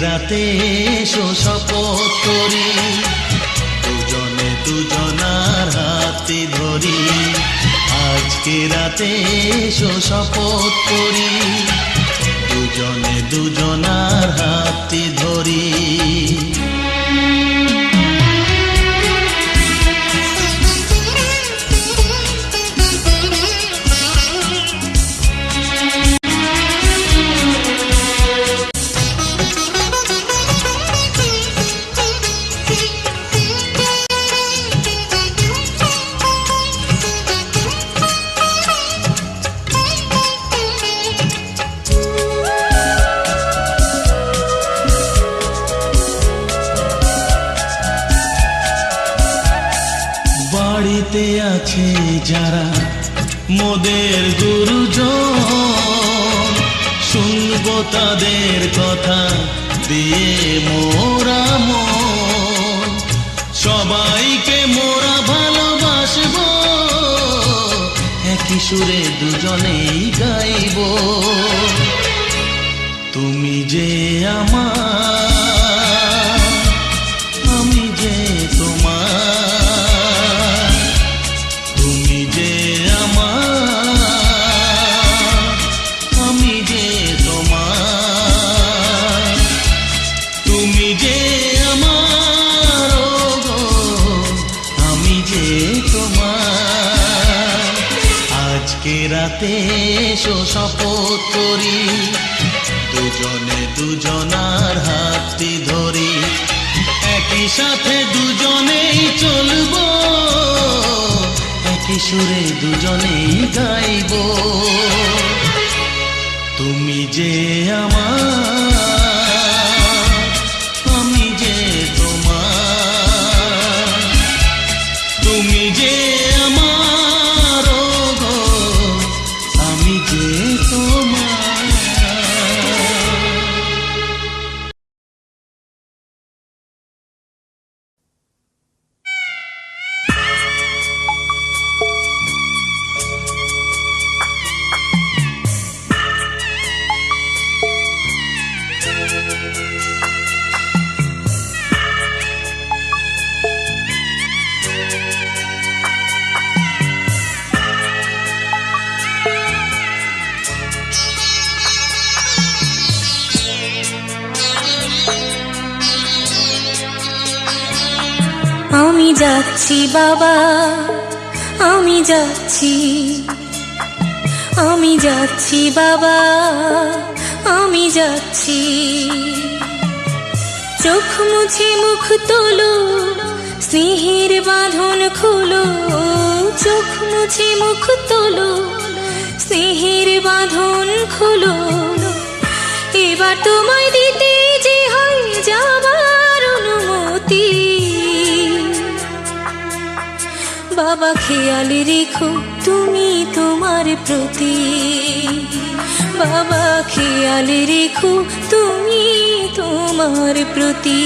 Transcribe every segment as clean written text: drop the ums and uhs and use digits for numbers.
রাতে এসো শপথ করি, দুজনে দুজনার হাতে ধরি। আজকে রাতে এসো শপথ করি, দুজনে দুজনার হাতে ধরি। বাড়িতে আছে যারা মোদের গুরুজন, শুনবো তাদের কথা দিয়ে মোরা মন। সবাইকে মোরা ভালোবাসবো, একই সুরে দুজনেই গাইব। তুমি যে আমার, আমি যে তোমার। তুমি যে আমার, আমি যে তোমার। তুমি যে আমার, গো আমি যে তোমার। আজকে রাতে এসো শপথ করি, দুজনে দুজনার হাতটি ধরি। একই সাথে দুজনেই চলবো, একই সুরে দুজনেই গাইব। তুমি যে আমার, আমি যে তোমার। তুমি যে আমার, গো আমি যে তোমার। আমি যাচ্ছি বাবা, আমি যাচ্ছি, আমি যাচ্ছি বাবা, আমি যাচ্ছি। চোখ মুছে মুখ তোলো, স্নেহের বাঁধন খোলো। চোখ মুছে মুখ তোলো, স্নেহের বাঁধন খোলো। এবার তোমায় দিতে যে হয় যাবার অনুমতি। বাবা খেয়াল রেখো তুমি তোমার প্রতি। বাবা খেয়াল রেখো তুমি তোমার প্রতি।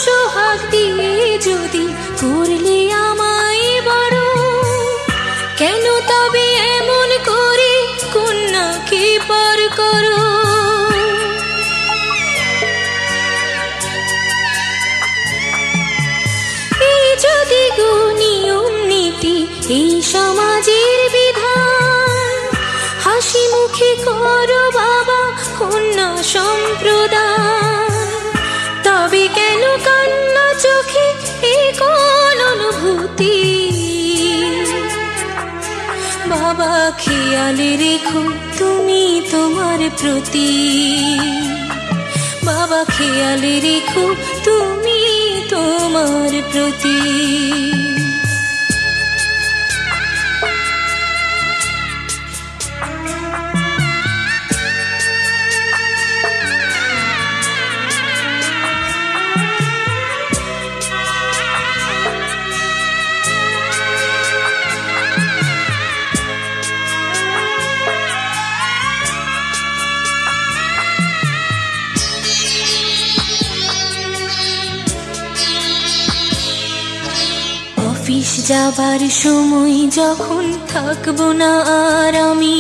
সোহাগ দিয়ে যদি করলে আমায় বড়, কেন তবে এমন করে কন্যাকে পর করো। এই যদি গো নিয়ম নীতি, এই সমাজের বিধান, হাসি মুখে করো বাবা কন্যা সম্প্রদান। তবে কেন কান্না চোখে এ কোন অনুভূতি। বাবা খেয়াল রেখো তুমি তোমার প্রতি। বাবা খেয়াল রেখো তুমি তোমার প্রতি। শেষ যাবার সময় যখন থাকবো না আর আমি,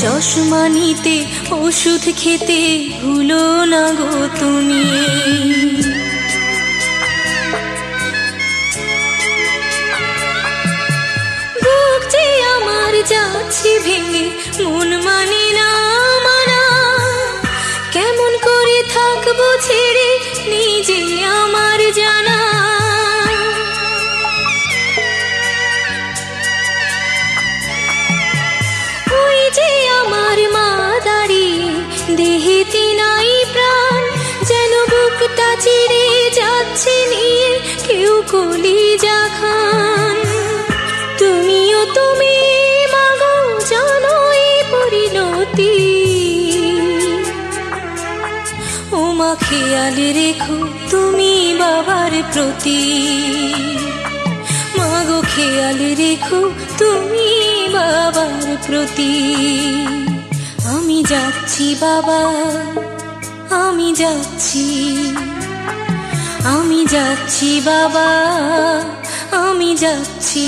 চশমা নিতে ওষুধ খেতে ভুলো না গো তুমি। বুক যে আমার যাচ্ছে ভেঙে, মন মানে না মানা, কেমন করে থাকবো ছেড়ে নিজে আমার জানা। ওই যে আমার মা দাঁড়িয়ে, দেহেতে নাই প্রাণ, যেন বুকটা চিড়ে যাচ্ছে নিয়ে কেউ কলিজা খান। তুমিও তুমি মাগো জানো এই পরিণতি, ও মা খেয়াল রেখো তুমি বাবার প্রতি। মাগো খেয়াল রেখো তুমি বাবার প্রতি। আমি যাচ্ছি বাবা, আমি যাচ্ছি, আমি যাচ্ছি বাবা, আমি যাচ্ছি।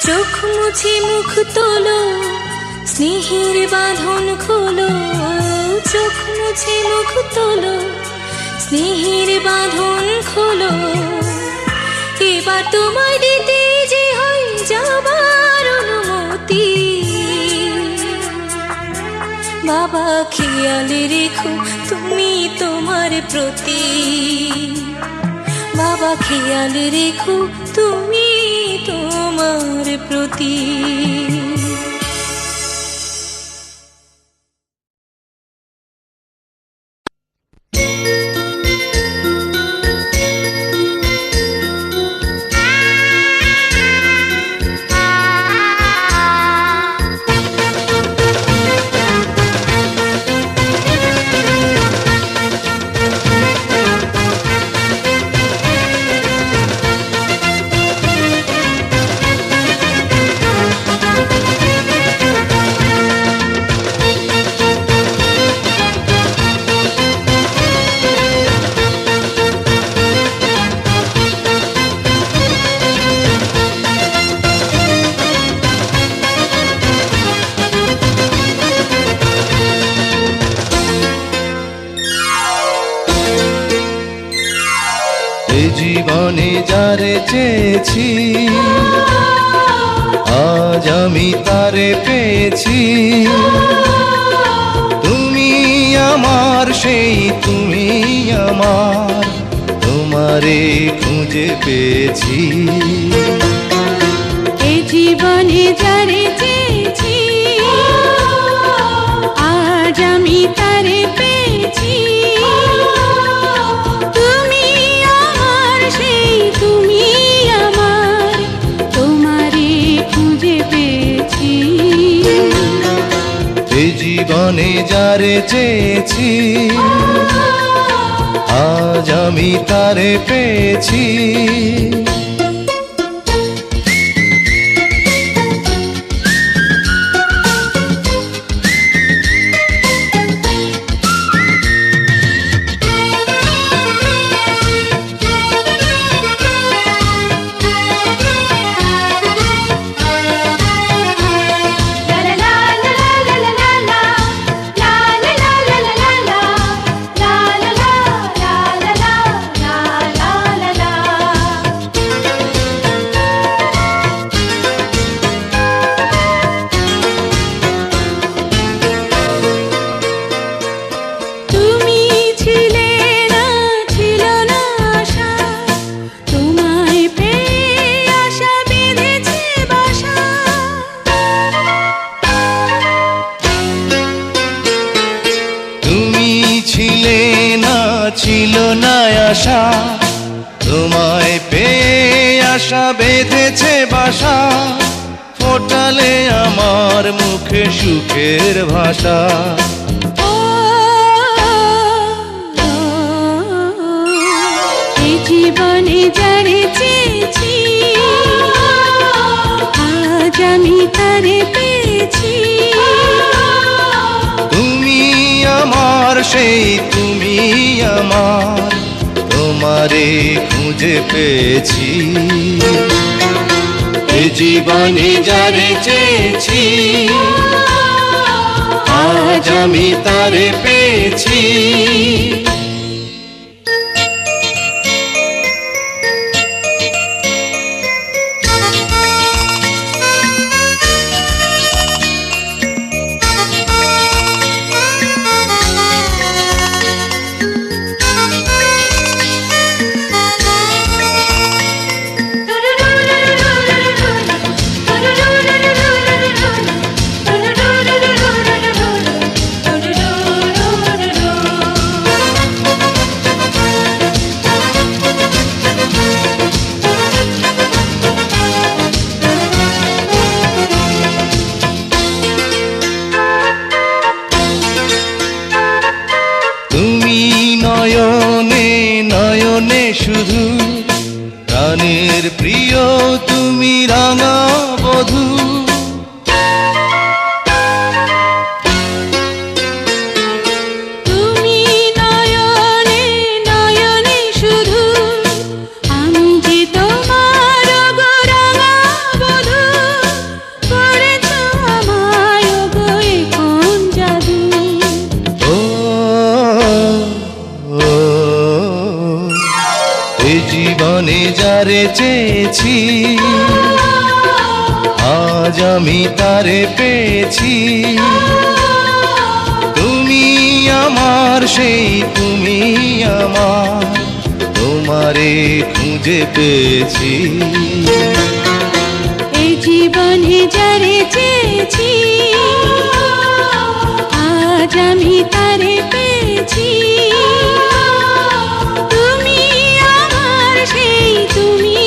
চোখ মুছে মুখ তোলো, স্নেহের বাঁধন খোলো। চোখ মুছে মুখ তোলো, স্নেহের বাঁধন খোলো। এবার তোমায় দিতে যে হয় যাবার অনুমতি। বাবা খেয়াল রেখো তুমি তোমার প্রতি। বাবা খেয়াল রেখো তুমি তোমার প্রতি। জীবনে যারে চেয়েছি, আজ আমি তারে পেয়েছি। তুমি আমার সেই তুমি আমার, তোমারে খুঁজে পেয়েছি। এ জীবনে যারে চেয়েছি, আজ আমি তারে পেয়েছি। তুমি আমার সেই তুমি আমার, তোমারে খুঁজে পেয়েছি। এ জীবনে যারে চেয়েছি, আজ আমি তারে পেয়েছি। ছিল না আশা, তোমায় পেয়ে আশা বেঁধেছে বাসা। ফোটালে আমার মুখে সুখের ভাষা। এই জীবনে যারে চেয়েছি, আজ আমি তারে পেয়েছি। তুমি আমার সেই তুমি আমার, তোমারে খুঁজে পেয়েছি এ জীবনে যারে চেয়েছি আজ আমি তারে পেয়েছি নয়নে নয়নে শুধু প্রাণের প্রিয় তুমি রাঙা বধূ তুমি নয়নে নয়নে শুধু আমি যে তোমার গো রাঙা বধূ করেছ আমায় গো এ কোন জাদু ও এ জীবনে যারে চেয়েছি আজ আমি তারে পেয়েছি তুমি আমার সেই তুমি আমার তোমারে খুঁজে পেয়েছি এই জীবনে যারে চেয়েছি আজ আমি তারে পেয়েছি তুমি আমার সেই তুমি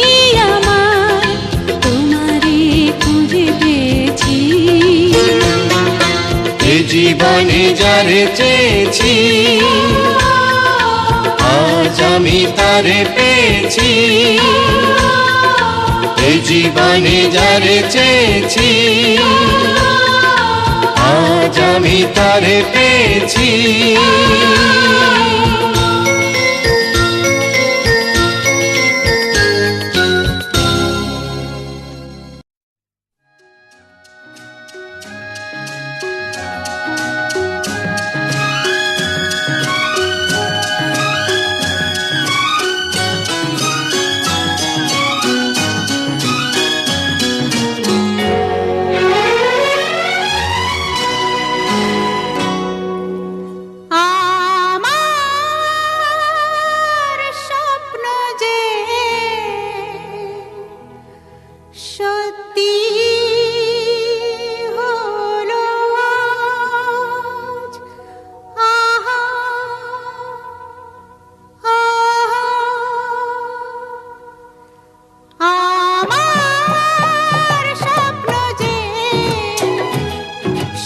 আমার তোমারে খুঁজে পেয়েছি এ জীবনে যারে চেয়েছি আজ আমি তারে পেয়েছি এ জীবনে যারে চেয়েছি আজ আমি তারে পেয়েছি আমার স্বপ্ন যে সত্যি হলো আজ আহা আমার স্বপ্ন যে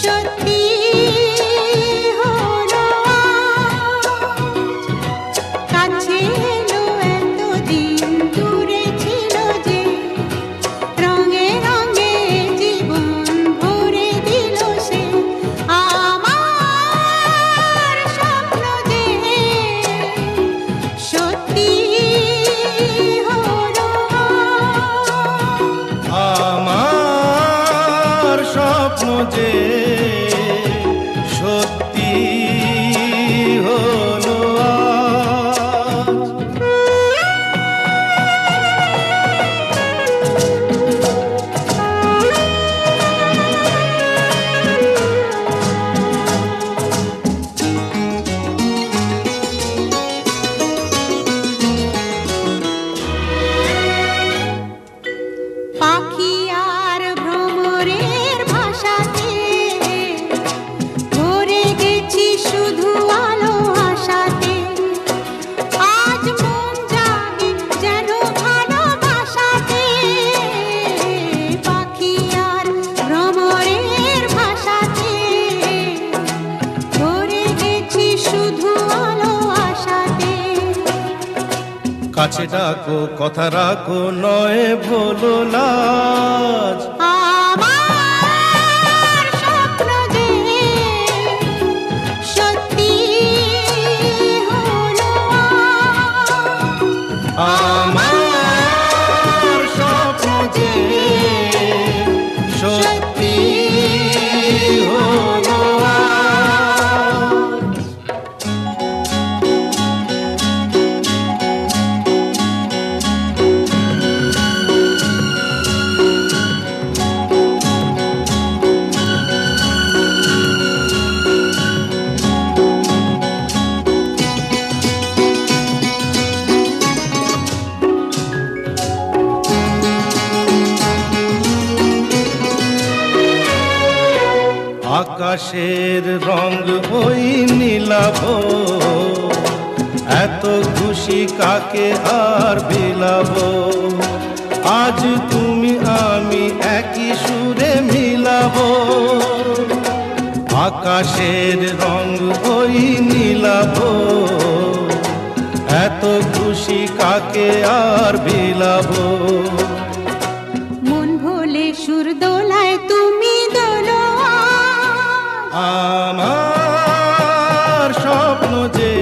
সত্যি হলো আজ কাছে এলো এতদিন দূরে ছিল যে রঙে রঙে জীবন ভরে দিল সে আমার স্বপ্ন যে সত্যি হলো আমার স্বপ্ন যে সত্যি হলো আজ পাখি আর ভ্রমরের ভাষাতে ভরে গেছি শুধু আলো আশাতে আজ মন জাগে যেন ভালোবাসাতে পাখি আর ভ্রমরের ভাষাতে ভরে গেছি শুধু আলো আশাতে কাছে ডাকো কথা রাখো নয় ভোলো লাজ আমার স্বপ্ন যে সত্যি হলো আজ আমার স্বপ্ন যে সত্যি হলো আজ। আকাশের রং ওই নীলাভ, এত খুশি কাকে আর বিলাব। আজ তুমি আমি একই সুরে মিলাব। আকাশের রং ওই নীলাভ, এত খুশি কাকে আর বিলাব। মন ভোলে সুর দোলায় তুমি দোলো আমার স্বপ্ন যে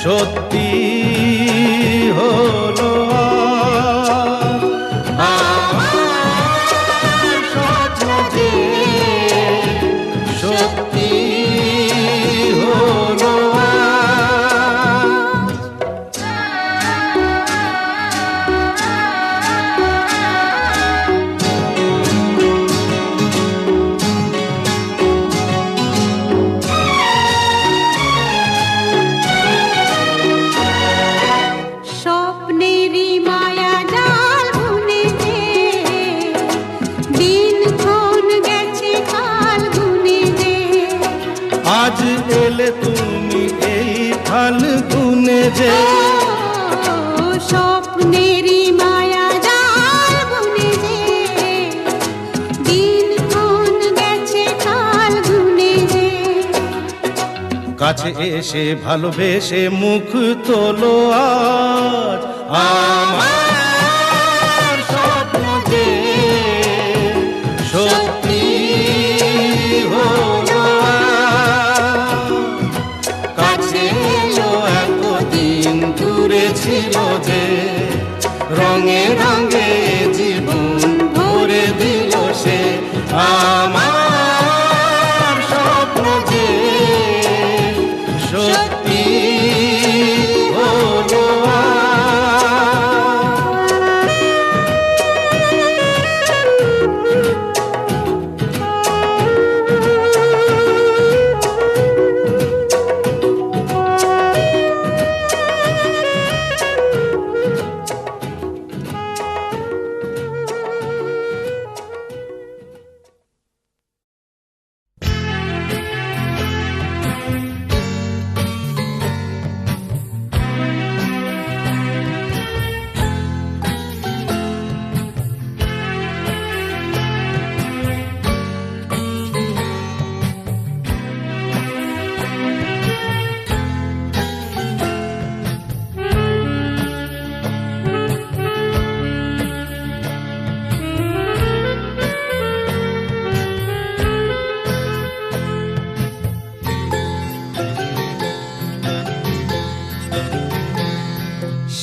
সত্যি হলো আজ। আমার স্বপ্ন যে সত্যি হলো আজ। স্বপ্নেরই মায়া জাল বুনেছে, দিন ক্ষণ গেছে কাল গুনে যে। আজ এলে তুমি এই ফাল্গুনে যে। ও স্বপ্নেরই মায়া জাল বুনেছে, দিন ক্ষণ গেছে কাল গুনে যে। কাছে এসে ভালোবেসে মুখ তোলো আজ। আমার স্বপ্ন যে সত্যি হলো আজ। কাছে এলো এতদিন দূরে ছিল যে, রঙে রঙে জীবন ভরে দিল সে। আমার স্বপ্ন যে সত্যি হলো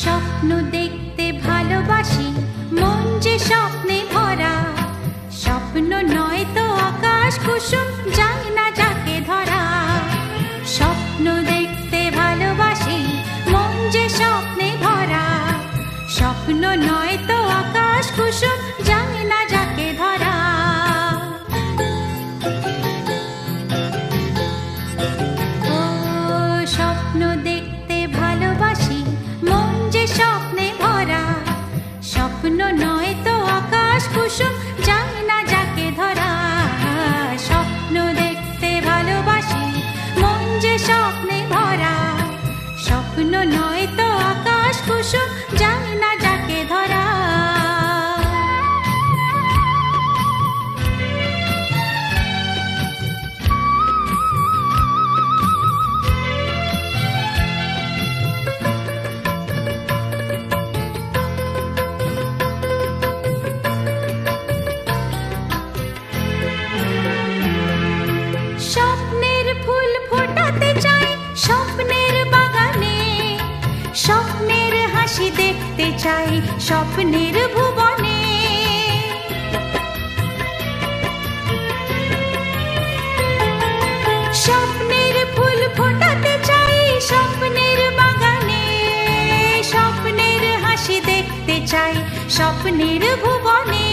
স্বপ্ন দেখতে ভালোবাসি, মন যে স্বপ্নে ভরা। স্বপ্ন নয় তো আকাশ কুসুম, জানি না যাকে ধরা। স্বপ্ন দেখতে ভালোবাসি, মন যে স্বপ্নে ভরা। স্বপ্ন নয় তো আকাশ কুসুম, জানি না যাকে ধরা। ও স্বপ্ন দেখতে ভালোবাসি, মন যে স্বপ্নে ভরা। স্বপ্ন নয় তো আকাশ কুসুম, জানি না যাকে ধরা। স্বপ্ন দেখতে ভালোবাসি, মন যে স্বপ্নে ভরা। স্বপ্ন নয় তো আকাশ কুসুম, জানি না যাকে ধরা। স্বপ্নের ফুল ফোটাতে চাই স্বপ্নের বাগানে। স্বপ্নের দেখতে চাই স্বপ্নের ভুবনে। স্বপ্নের ফুল ফোটাতে চাই স্বপ্নের বাগানে, স্বপ্নের হাসি দেখতে চাই স্বপ্নের ভুবনে।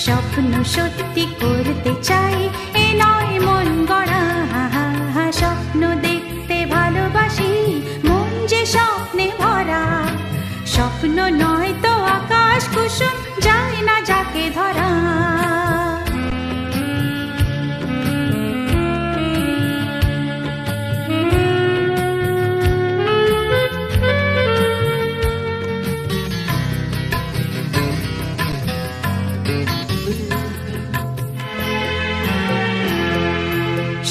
স্বপ্ন সত্যি করতে চাই এ নয় মন গড়া, স্বপ্ন দেখতে ভালোবাসি মন যে স্বপ্নে ভরা। স্বপ্ন নয় তো আকাশ কুসুম যায় না যাকে ধরা।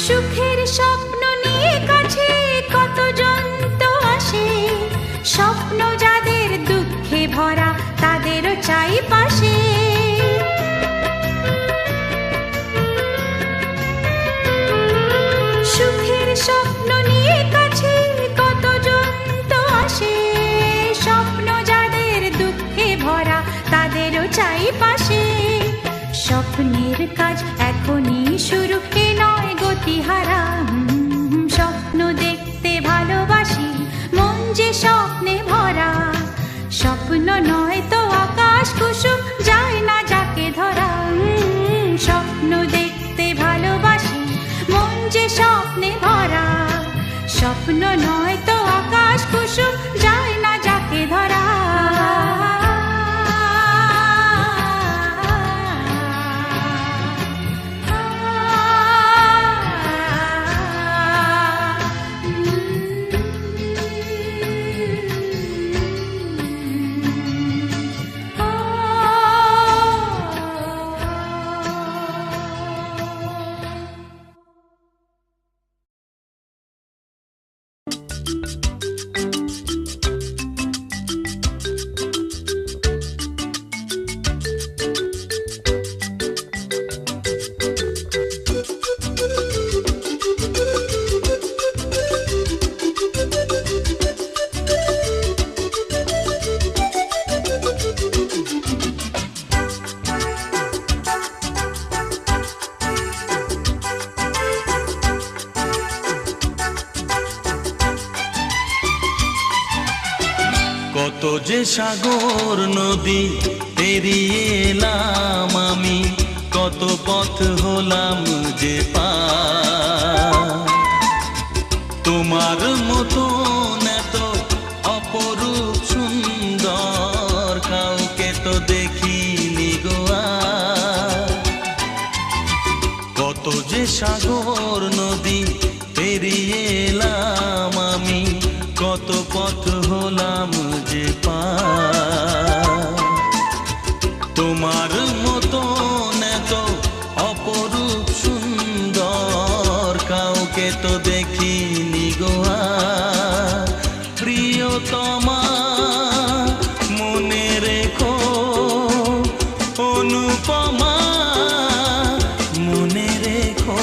সুখের স্বপ্ন নিয়ে কাছে কতজন তো আসে, স্বপ্ন যাদের দুঃখে ভরা তাদেরও চাই পাশে। সুখের স্বপ্ন নিয়ে কাছে কতজন তো আসে, স্বপ্ন যাদের দুঃখে ভরা তাদেরও চাই পাশে। স্বপ্নের কাজ এখনই শুরু, এ নয় গতিহারা। স্বপ্ন দেখতে ভালোবাসি মন যে স্বপ্নে ভরা। স্বপ্ন নয় তো আকাশ কুসুম যায় না যাকে ধরা। স্বপ্ন দেখতে ভালোবাসি মন যে স্বপ্নে ভরা। স্বপ্ন নয় তো আকাশ কুসুম যায় না যাকে ধরা। কত যে সাগর নদী পেরিয়ে এলাম আমি, কত পথ হলাম যে পার। তোমার মতন এত অপরূপ সুন্দর কাউকে তো দেখিনি গো আর। কত যে সাগর নদী পেরিয়ে এলাম আমি, কত পথ হলাম যে পার। তোমার মতন এত অপরূপ সুন্দর কাউকে তো দেখিনি গো আর। প্রিয়তমা মনে রেখো, অনুপমা মনে রেখো।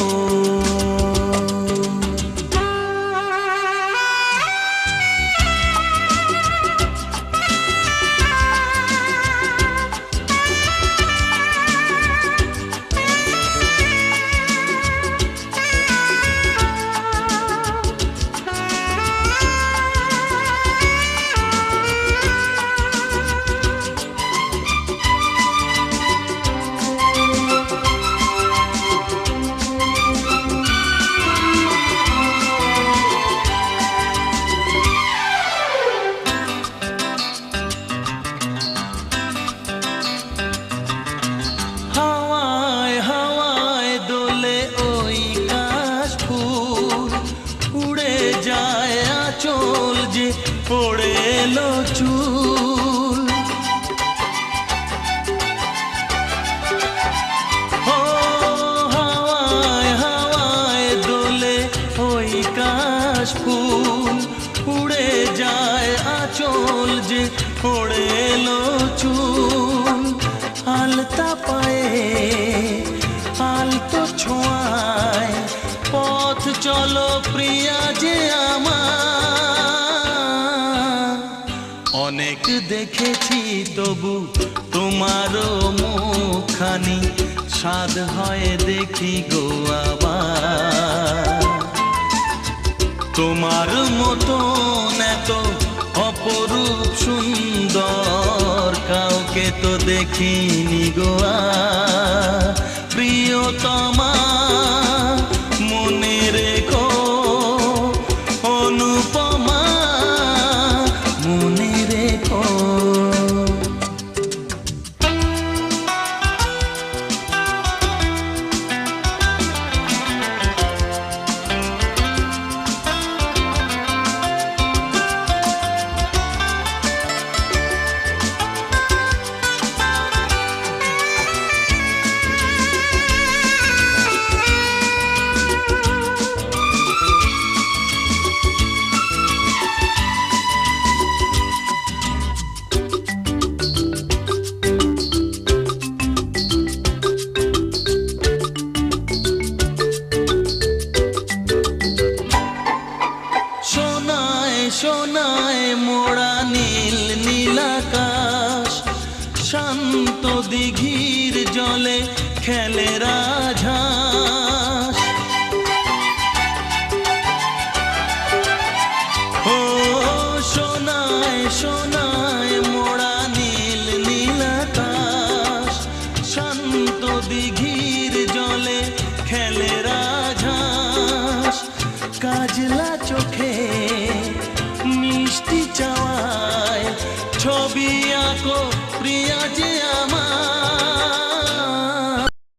পড়ে এলো চুল, ও হাওয়ায় হাওয়ায় দোলে ওই কাশ ফুল। উড়ে যায় আঁচল যে পড়ে এলো চুল। আলতা পায়ে আলতো ছোঁয়ায় পথ চলো প্রিয়া যে আমার। অনেক দেখেছি তবু তোমারও মুখখানি স্বাদ হয় দেখি গো আবার। তোমার মতন এত অপরূপ সুন্দর কাউকে তো দেখিনি গো আর। প্রিয়তমা মনে রেখো, অনুপমা মনে রেখো। সোনায় মোড়া নীল নীলাকাশ, শান্ত দিঘির জলে খেলে রাজহাঁস। ও সোনায় সোনায় মোড়া নীল নীলাকাশ, শান্ত দিঘির জলে খেলে রাজহাঁস। কাজলা চোখে মিষ্টি চাওয়ায় ছবি আঁকো প্রিয়া যে আমার।